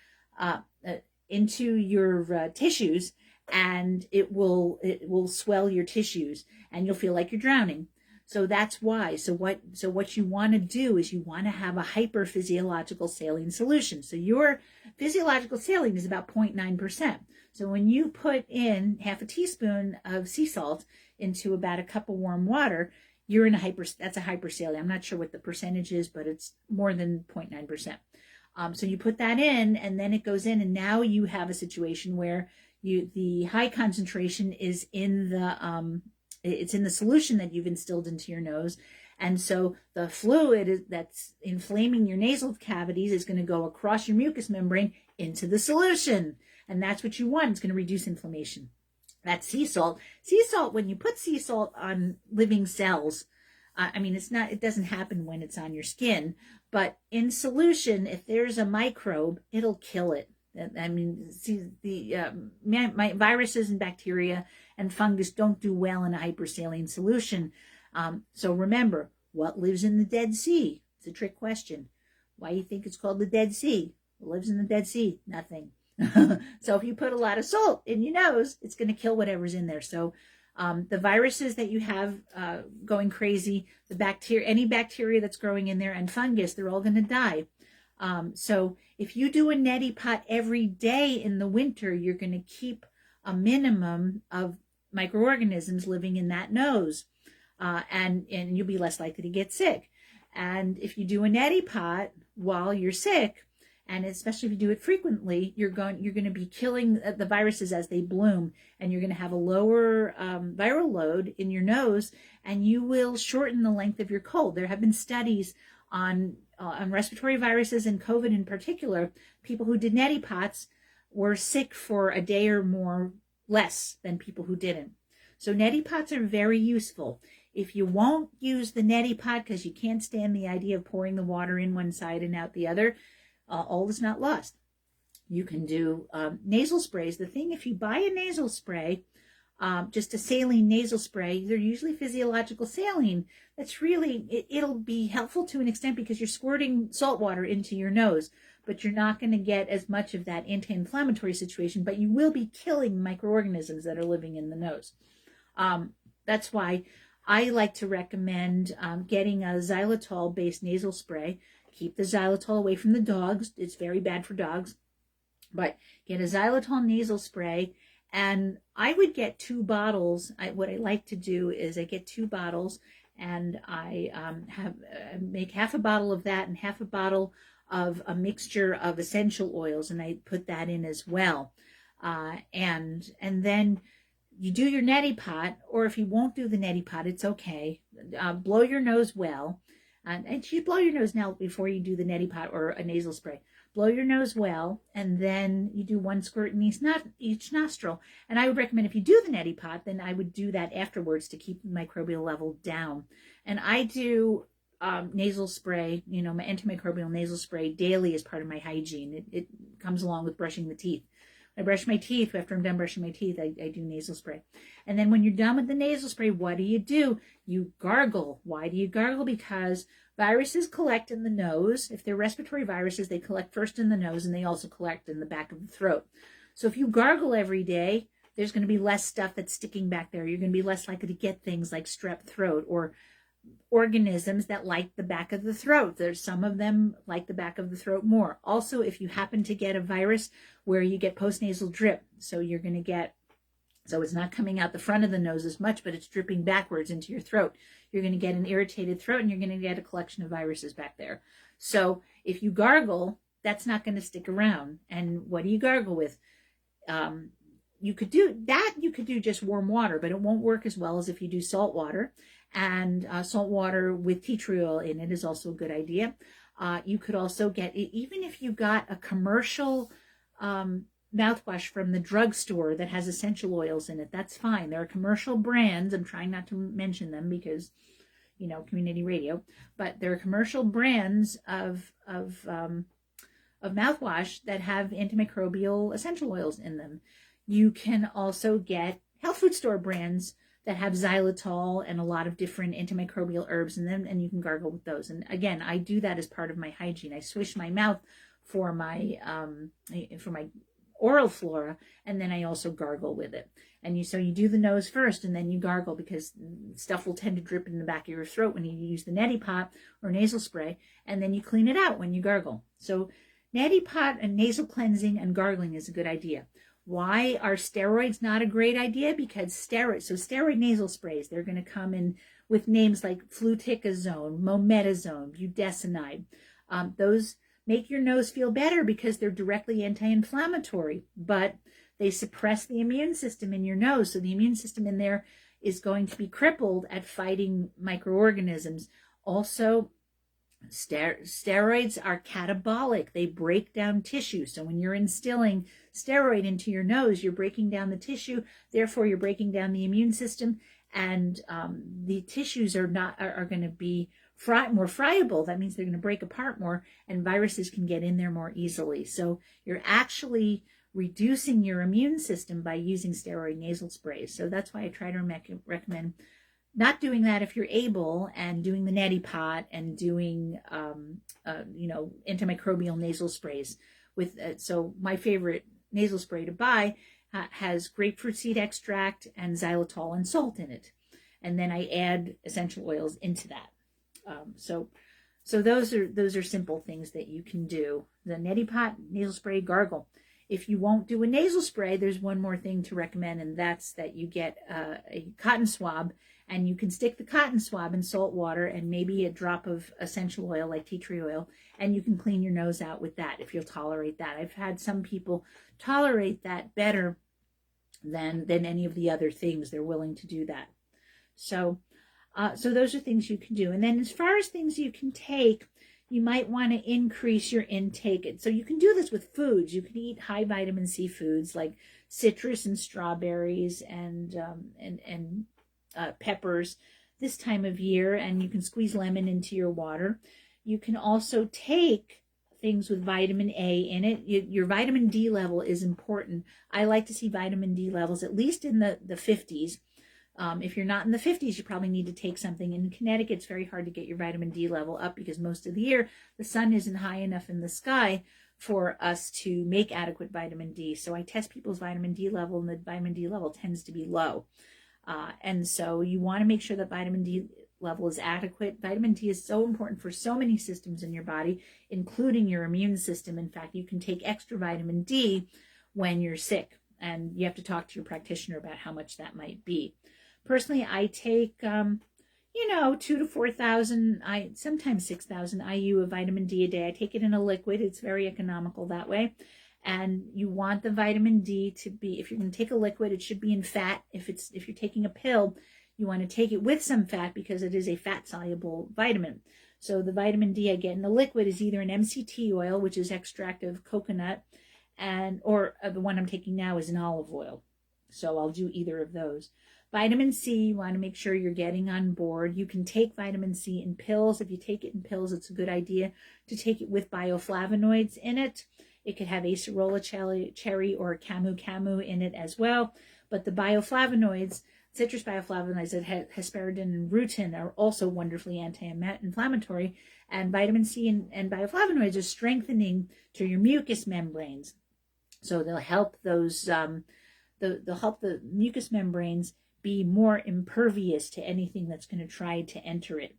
tissues, and it will swell your tissues, and you'll feel like you're drowning. So that's why. So what you want to do is you want to have a hyperphysiological saline solution. So your physiological saline is about 0.9%. So when you put in half a teaspoon of sea salt into about a cup of warm water, you're in that's a hypersaline. I'm not sure what the percentage is, but it's more than 0.9%. So you put that in, and then it goes in, and now you have a situation where the high concentration is in the solution that you've instilled into your nose. And so the fluid that's inflaming your nasal cavities is going to go across your mucous membrane into the solution. And that's what you want. It's going to reduce inflammation. That's sea salt. Sea salt, when you put sea salt on living cells, it doesn't happen when it's on your skin, but in solution, if there's a microbe, it'll kill it. My viruses and bacteria and fungus don't do well in a hypersaline solution. So remember, what lives in the Dead Sea? It's a trick question. Why do you think it's called the Dead Sea? What lives in the Dead Sea? Nothing. So if you put a lot of salt in your nose, it's going to kill whatever's in there. So the viruses that you have going crazy, any bacteria that's growing in there, and fungus, they're all going to die. So if you do a neti-pot every day in the winter, you're going to keep a minimum of microorganisms living in that nose, and you'll be less likely to get sick. And if you do a neti-pot while you're sick, and especially if you do it frequently, you're going to be killing the viruses as they bloom, and you're going to have a lower viral load in your nose, and you will shorten the length of your cold. There have been studies on respiratory viruses and COVID in particular. People who did neti-pots were sick for a day or more less than people who didn't. So neti-pots are very useful. If you won't use the neti-pot because you can't stand the idea of pouring the water in one side and out the other, all is not lost. You can do nasal sprays. The thing, if you buy a nasal spray, just a saline nasal spray, they're usually physiological saline. That's really, it'll be helpful to an extent because you're squirting salt water into your nose, but you're not going to get as much of that anti-inflammatory situation, but you will be killing microorganisms that are living in the nose. That's why I like to recommend getting a xylitol-based nasal spray. Keep the xylitol away from the dogs. It's very bad for dogs. But get a xylitol nasal spray, and I would get 2 bottles. What I like to do is I get 2 bottles, and I make half a bottle of that and half a bottle of a mixture of essential oils, and I put that in as well. And then you do your neti-pot, or if you won't do the neti-pot, it's okay. Blow your nose well. And you blow your nose now before you do the neti-pot or a nasal spray. Blow your nose well, and then you do 1 squirt in each nostril. And I would recommend, if you do the neti-pot, then I would do that afterwards to keep the microbial level down. And I do nasal spray, my antimicrobial nasal spray daily as part of my hygiene. It comes along with brushing the teeth. I brush my teeth. After I'm done brushing my teeth, I do nasal spray. And then when you're done with the nasal spray, what do? You gargle. Why do you gargle? Because viruses collect in the nose. If they're respiratory viruses, they collect first in the nose, and they also collect in the back of the throat. So if you gargle every day, there's going to be less stuff that's sticking back there. You're going to be less likely to get things like strep throat or organisms that like the back of the throat. There's some of them like the back of the throat more. Also, if you happen to get a virus where you get postnasal drip, so it's not coming out the front of the nose as much, but it's dripping backwards into your throat, you're going to get an irritated throat, and you're going to get a collection of viruses back there. So if you gargle, that's not going to stick around. And what do you gargle with? You could do just warm water, but it won't work as well as if you do salt water. And salt water with tea tree oil in it is also a good idea. You could also get, even if you got a commercial mouthwash from the drugstore that has essential oils in it, that's fine. There are commercial brands. I'm trying not to mention them because, community radio, but there are commercial brands of mouthwash that have antimicrobial essential oils in them. You can also get health food store brands that have xylitol and a lot of different antimicrobial herbs in them, and you can gargle with those. And again, I do that as part of my hygiene. I swish my mouth for my oral flora, and then I also gargle with it. And so you do the nose first, and then you gargle, because stuff will tend to drip in the back of your throat when you use the Neti-pot or nasal spray, and then you clean it out when you gargle. So Neti-pot and nasal cleansing and gargling is a good idea. Why are steroids not a great idea? Because steroid nasal sprays, they're going to come in with names like fluticasone, mometasone, budesonide. Those make your nose feel better because they're directly anti-inflammatory, but they suppress the immune system in your nose. So the immune system in there is going to be crippled at fighting microorganisms. Also, steroids are catabolic. They break down tissue. So when you're instilling steroid into your nose, you're breaking down the tissue. Therefore, you're breaking down the immune system, and the tissues are going to be more friable. That means they're going to break apart more, and viruses can get in there more easily. So you're actually reducing your immune system by using steroid nasal sprays. So that's why I try to recommend not doing that if you're able, and doing the Neti-pot and doing, antimicrobial nasal sprays. So my favorite nasal spray to buy has grapefruit seed extract and xylitol and salt in it. And then I add essential oils into that. So those are simple things that you can do. The Neti-pot, nasal spray, gargle. If you won't do a nasal spray, there's one more thing to recommend, and that's that you get a cotton swab, and you can stick the cotton swab in salt water and maybe a drop of essential oil like tea tree oil, and you can clean your nose out with that if you'll tolerate that. I've had some people tolerate that better than any of the other things. They're willing to do that. So those are things you can do. And then as far as things you can take, you might want to increase your intake. So you can do this with foods. You can eat high vitamin C foods like citrus and strawberries and peppers this time of year, and you can squeeze lemon into your water. You can also take things with vitamin A in it. Your vitamin D level is important. I like to see vitamin D levels at least in the 50s. If you're not in the 50s, you probably need to take something. In Connecticut, it's very hard to get your vitamin D level up because most of the year the sun isn't high enough in the sky for us to make adequate vitamin D. So I test people's vitamin D level, and the vitamin D level tends to be low. And so you want to make sure that vitamin D level is adequate. Vitamin D is so important for so many systems in your body, including your immune system. In fact, you can take extra vitamin D when you're sick, and you have to talk to your practitioner about how much that might be. Personally, I take, 2,000 to 4,000, sometimes 6,000 IU of vitamin D a day. I take it in a liquid. It's very economical that way. And you want the vitamin D to be, if you're going to take a liquid, it should be in fat. If you're taking a pill, you want to take it with some fat because it is a fat-soluble vitamin. So the vitamin D I get in the liquid is either an MCT oil, which is extract of coconut, or the one I'm taking now is an olive oil. So I'll do either of those. Vitamin C, you want to make sure you're getting on board. You can take vitamin C in pills. If you take it in pills, it's a good idea to take it with bioflavonoids in it. It could have acerola cherry or camu in it as well. But the bioflavonoids, citrus bioflavonoids that have hesperidin and rutin, are also wonderfully anti-inflammatory. And vitamin C and bioflavonoids are strengthening to your mucous membranes. So they'll help they'll help the mucous membranes be more impervious to anything that's going to try to enter it.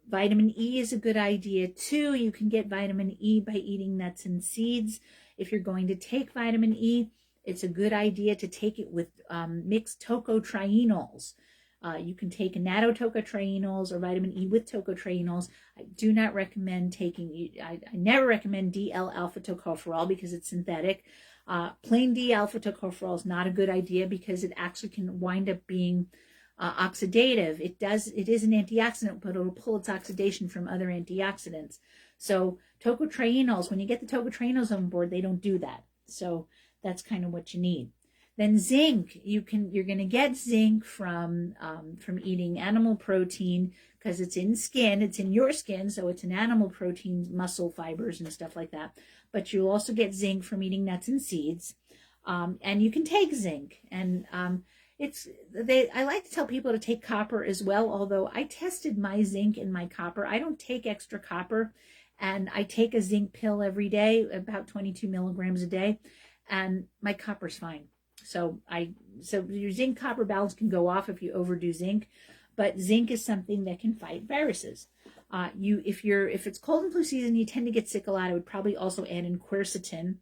Vitamin E is a good idea too. You can get vitamin E by eating nuts and seeds. If you're going to take vitamin E, it's a good idea to take it with mixed tocotrienols. You can take nattotocotrienols or vitamin E with tocotrienols. I do not recommend I never recommend D-L-alpha tocopherol because it's synthetic. Plain D-alpha tocopherol is not a good idea because it actually can wind up being oxidative. It is an antioxidant, but it'll pull its oxidation from other antioxidants. So tocotrienols, when you get the tocotrienols on board, they don't do that. So that's kind of what you need. Then zinc, you're going to get zinc from eating animal protein, because it's in skin, it's in your skin, so it's an animal protein, muscle fibers and stuff like that. But you'll also get zinc from eating nuts and seeds, and you can take zinc. And I like to tell people to take copper as well. Although I tested my zinc and my copper, I don't take extra copper, and I take a zinc pill every day, about 22 milligrams a day, and my copper's fine. So your zinc copper balance can go off if you overdo zinc, but zinc is something that can fight viruses. If it's cold and flu season, you tend to get sick a lot. I would probably also add in quercetin.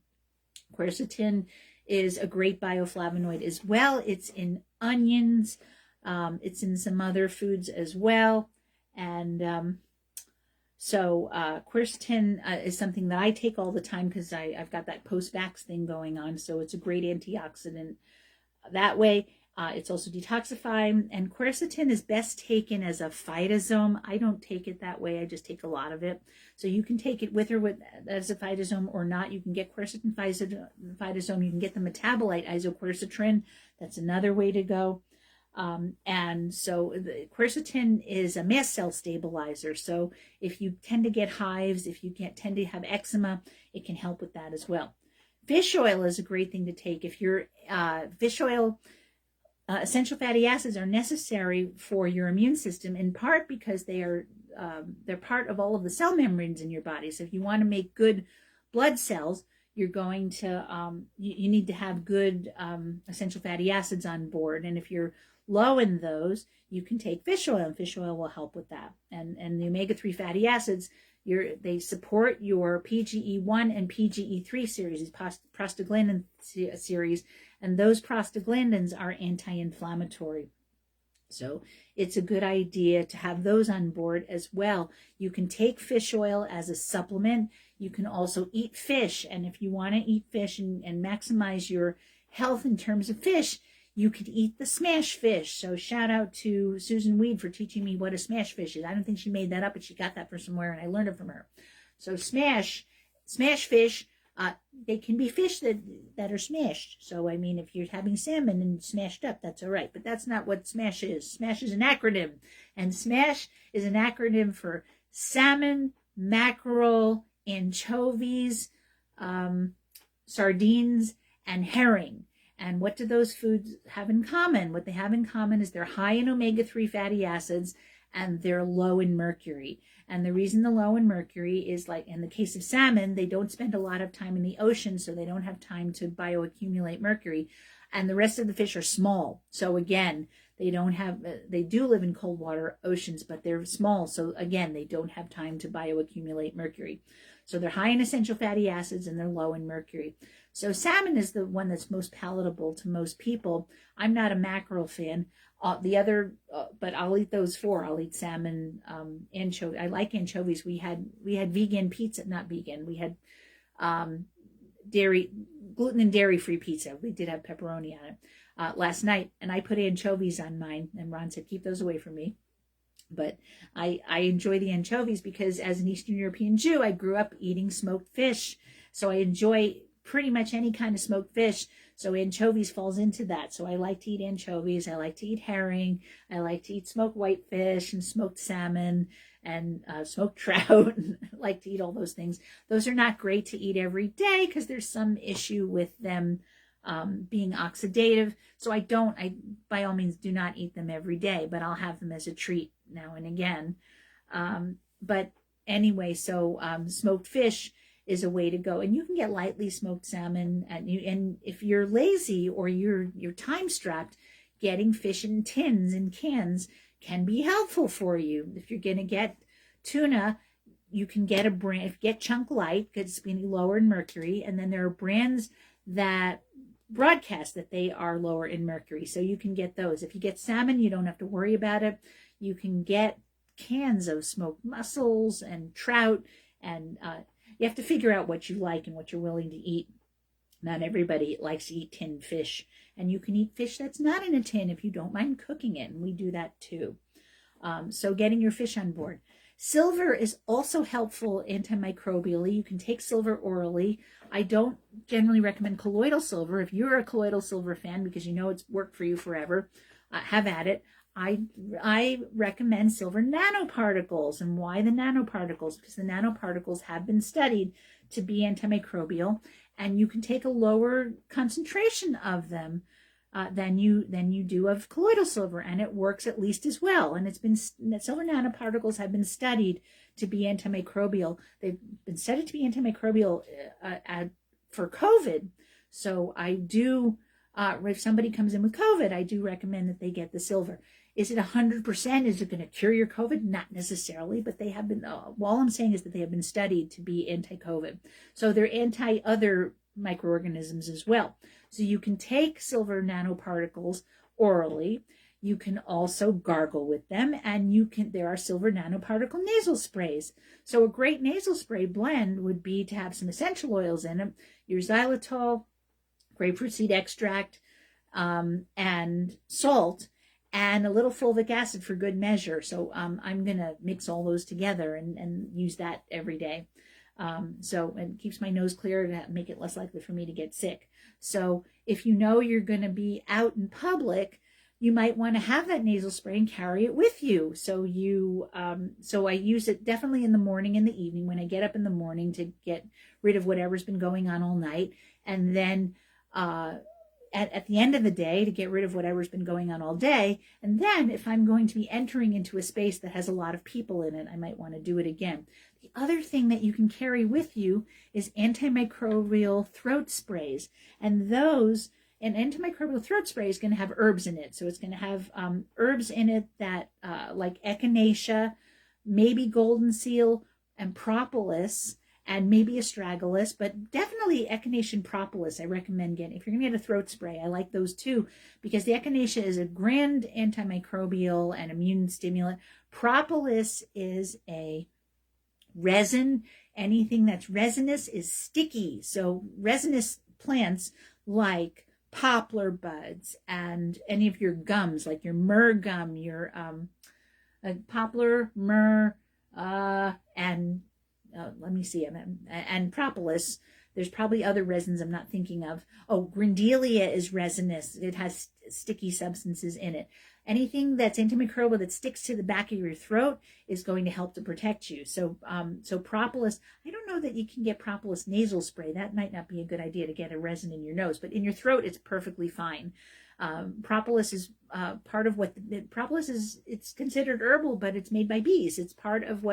Quercetin is a great bioflavonoid as well. It's in onions. It's in some other foods as well. And quercetin is something that I take all the time because I've got that post-vax thing going on. So it's a great antioxidant that way. It's also detoxifying. And quercetin is best taken as a phytosome. I don't take it that way. I just take a lot of it. So you can take it with as a phytosome or not. You can get quercetin phytosome. You can get the metabolite isoquercitrin. That's another way to go. And so the quercetin is a mast cell stabilizer. So if you tend to get hives, if you tend to have eczema, it can help with that as well. Fish oil is a great thing to take. If you're fish oil, essential fatty acids are necessary for your immune system, in part because they're part of all of the cell membranes in your body. So if you want to make good blood cells, you're going to you need to have good essential fatty acids on board. And if you're low in those, you can take fish oil, and fish oil will help with that. And the omega-3 fatty acids, they support your PGE1 and PGE3 series, these prostaglandin series, and those prostaglandins are anti-inflammatory. So it's a good idea to have those on board as well. You can take fish oil as a supplement. You can also eat fish, and if you want to eat fish and maximize your health in terms of fish, you could eat the smash fish. So shout out to Susan Weed for teaching me what a smash fish is. I don't think she made that up, but she got that from somewhere, and I learned it from her. So smash fish, they can be fish that are smashed. So, I mean, if you're having salmon and smashed up, that's all right. But that's not what SMASH is. SMASH is an acronym. And SMASH is an acronym for salmon, mackerel, anchovies, sardines, and herring. And what do those foods have in common? What they have in common is they're high in omega-3 fatty acids, and they're low in mercury. And the reason they're low in mercury is, like in the case of salmon, they don't spend a lot of time in the ocean, so they don't have time to bioaccumulate mercury. And the rest of the fish are small. So again, they do live in cold water oceans, but they're small. So again, they don't have time to bioaccumulate mercury. So they're high in essential fatty acids and they're low in mercury. So salmon is the one that's most palatable to most people. I'm not a mackerel fan. But I'll eat those four. I'll eat salmon, anchovy. I like anchovies. We had vegan pizza, not vegan. We had gluten and dairy free pizza. We did have pepperoni on it last night, and I put anchovies on mine. And Ron said, "Keep those away from me." But I enjoy the anchovies because as an Eastern European Jew, I grew up eating smoked fish, so I enjoy pretty much any kind of smoked fish. So anchovies falls into that. So I like to eat anchovies. I like to eat herring. I like to eat smoked whitefish and smoked salmon and smoked trout. I like to eat all those things. Those are not great to eat every day because there's some issue with them being oxidative. So I by all means, do not eat them every day, but I'll have them as a treat now and again. But anyway, so smoked fish is a way to go, and you can get lightly smoked salmon. And if you're lazy or you're time strapped, getting fish in tins and cans can be helpful for you. If you're going to get tuna, you can get a brand. Get Chunk Light because it's going to be lower in mercury, and then there are brands that broadcast that they are lower in mercury, so you can get those. If you get salmon, you don't have to worry about it. You can get cans of smoked mussels and trout, and you have to figure out what you like and what you're willing to eat. Not everybody likes to eat tinned fish, and you can eat fish that's not in a tin if you don't mind cooking it, and we do that too. So getting your fish on board. Silver is also helpful antimicrobially. You can take silver orally. I don't generally recommend colloidal silver. If you're a colloidal silver fan because you know it's worked for you forever, have at it. I recommend silver nanoparticles. And why the nanoparticles? Because the nanoparticles have been studied to be antimicrobial, and you can take a lower concentration of them than you do of colloidal silver, and it works at least as well. And silver nanoparticles have been studied to be antimicrobial. They've been studied to be antimicrobial for COVID. So I do, if somebody comes in with COVID, I do recommend that they get the silver. Is it 100%? Is it going to cure your COVID? Not necessarily, but they have been, all I'm saying is that they have been studied to be anti-COVID. So they're anti-other microorganisms as well. So you can take silver nanoparticles orally. You can also gargle with them, and there are silver nanoparticle nasal sprays. So a great nasal spray blend would be to have some essential oils in them, your xylitol, grapefruit seed extract, and salt, and a little fulvic acid for good measure. So I'm going to mix all those together and use that every day. So it keeps my nose clear to make it less likely for me to get sick. So if you know you're going to be out in public, you might want to have that nasal spray and carry it with you. So so I use it definitely in the morning and the evening when I get up in the morning to get rid of whatever's been going on all night. And then, at the end of the day to get rid of whatever's been going on all day. And then if I'm going to be entering into a space that has a lot of people in it, I might want to do it again. The other thing that you can carry with you is antimicrobial throat sprays. And an antimicrobial throat spray is going to have herbs in it. So it's going to have herbs in it that like echinacea, maybe golden seal, and propolis, and maybe astragalus, but definitely echinacea and propolis I recommend getting. If you're going to get a throat spray, I like those too, because the echinacea is a grand antimicrobial and immune stimulant. Propolis is a resin. Anything that's resinous is sticky. So resinous plants like poplar buds and any of your gums, like your myrrh gum, your poplar, myrrh, and let me see, and propolis. There's probably other resins I'm not thinking of. Oh, grindelia is resinous. It has sticky substances in it. Anything that's antimicrobial that sticks to the back of your throat is going to help to protect you. So, so propolis, I don't know that you can get propolis nasal spray. That might not be a good idea to get a resin in your nose, but in your throat, it's perfectly fine. Propolis is part of propolis is, it's considered herbal, but it's made by bees. It's part of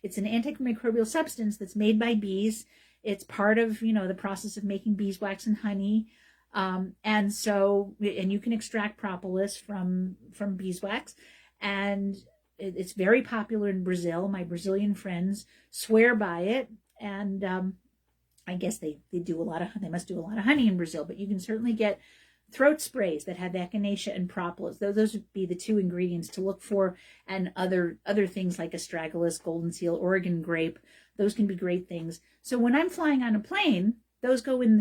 it's an antimicrobial substance that's made by bees. It's part of, the process of making beeswax and honey. And you can extract propolis from beeswax, and it's very popular in Brazil. My Brazilian friends swear by it. And, I guess they must do a lot of honey in Brazil, but you can certainly get throat sprays that have echinacea and propolis. Those would be the two ingredients to look for, and other things like astragalus, golden seal, Oregon grape. Those can be great things. So when I'm flying on a plane, those go in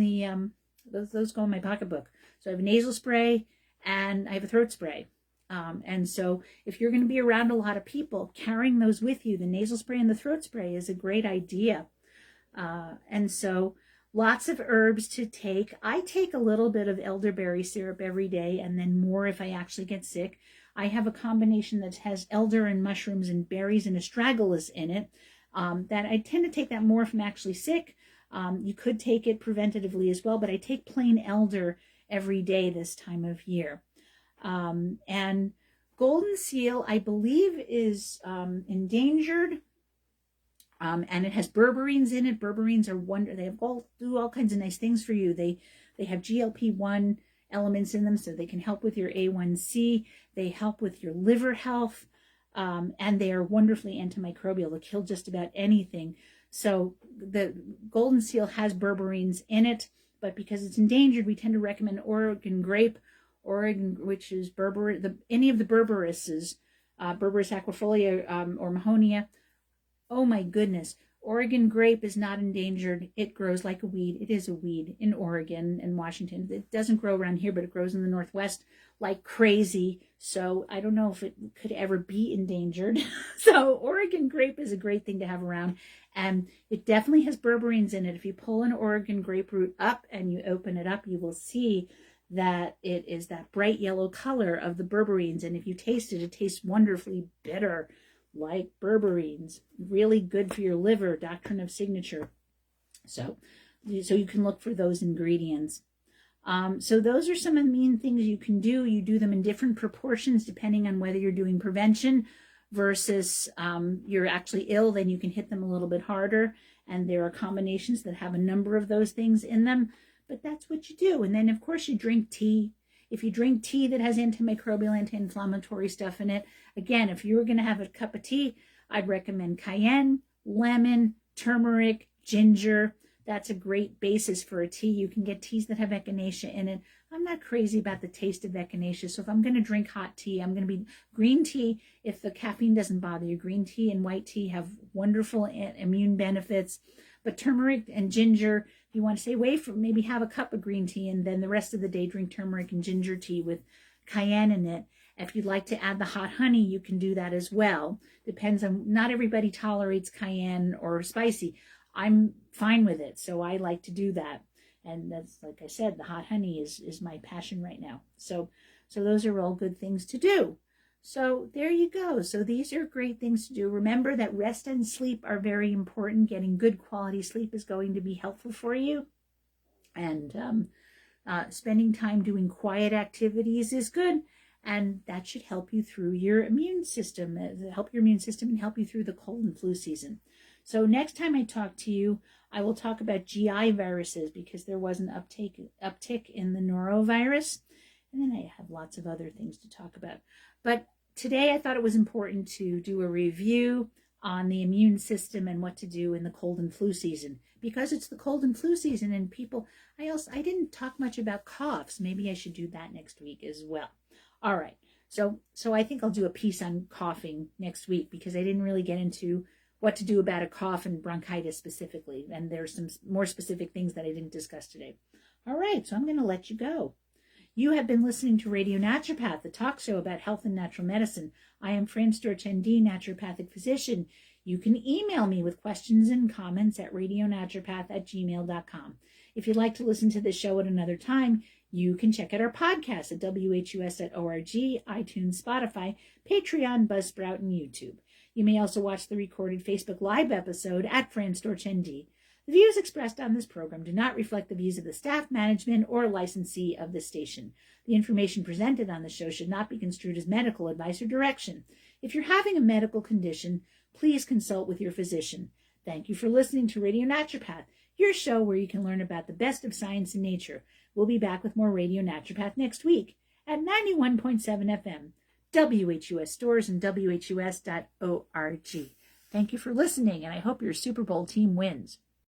those go in my pocketbook. So I have a nasal spray and I have a throat spray. And so if you're going to be around a lot of people, carrying those with you, the nasal spray and the throat spray is a great idea. And so lots of herbs to take. I take a little bit of elderberry syrup every day, and then more if I actually get sick. I have a combination that has elder and mushrooms and berries and astragalus in it. That I tend to take that more if I'm actually sick. You could take it preventatively as well, but I take plain elder every day this time of year. And golden seal, I believe, is endangered. And it has berberines in it. Berberines are they do all kinds of nice things for you. They have GLP-1 elements in them, so they can help with your A1C. They help with your liver health, and they are wonderfully antimicrobial. They kill just about anything. So the golden seal has berberines in it, but because it's endangered, we tend to recommend Oregon grape, which is any of the berberuses, Berberis aquafolia or Mahonia. Oh my goodness. Oregon grape is not endangered. It grows like a weed. It is a weed in Oregon and Washington. It doesn't grow around here, but it grows in the Northwest like crazy. So I don't know if it could ever be endangered. So Oregon grape is a great thing to have around. And it definitely has berberines in it. If you pull an Oregon grapefruit up and you open it up, you will see that it is that bright yellow color of the berberines. And if you taste it, it tastes wonderfully bitter, like berberines. Really good for your liver, doctrine of signature. So you can look for those ingredients. So those are some of the main things you can do. You do them in different proportions depending on whether you're doing prevention versus you're actually ill, then you can hit them a little bit harder. And there are combinations that have a number of those things in them. But that's what you do. And then, of course, you drink tea. If you drink tea that has antimicrobial, anti-inflammatory stuff in it, again, if you were going to have a cup of tea, I'd recommend cayenne, lemon, turmeric, ginger. That's a great basis for a tea. You can get teas that have echinacea in it. I'm not crazy about the taste of echinacea. So if I'm going to drink hot tea, I'm going to be green tea. If the caffeine doesn't bother you, green tea and white tea have wonderful immune benefits. But turmeric and ginger, if you want to stay away from, maybe have a cup of green tea and then the rest of the day drink turmeric and ginger tea with cayenne in it. If you'd like to add the hot honey, you can do that as well. Depends on, not everybody tolerates cayenne or spicy. I'm fine with it, so I like to do that. And that's, like I said, the hot honey is my passion right now. So those are all good things to do. So there you go. So these are great things to do. Remember that rest and sleep are very important. Getting good quality sleep is going to be helpful for you. And spending time doing quiet activities is good. And that should help you through your immune system, help your immune system and help you through the cold and flu season. So next time I talk to you, I will talk about GI viruses because there was an uptick in the norovirus. And then I have lots of other things to talk about. But today I thought it was important to do a review on the immune system and what to do in the cold and flu season. Because it's the cold and flu season and people, I didn't talk much about coughs. Maybe I should do that next week as well. All right. So I think I'll do a piece on coughing next week because I didn't really get into what to do about a cough and bronchitis specifically. And there's some more specific things that I didn't discuss today. All right. So I'm going to let you go. You have been listening to Radio Naturopath, the talk show about health and natural medicine. I am Fran Storch, ND, naturopathic physician. You can email me with questions and comments at radionaturopath@gmail.com. If you'd like to listen to this show at another time, you can check out our podcast at whus.org, iTunes, Spotify, Patreon, Buzzsprout, and YouTube. You may also watch the recorded Facebook Live episode at Fran Storch, ND. The views expressed on this program do not reflect the views of the staff, management, or licensee of this station. The information presented on the show should not be construed as medical advice or direction. If you're having a medical condition, please consult with your physician. Thank you for listening to Radio Naturopath, your show where you can learn about the best of science and nature. We'll be back with more Radio Naturopath next week at 91.7 FM, WHUS stores and WHUS.org. Thank you for listening, and I hope your Super Bowl team wins.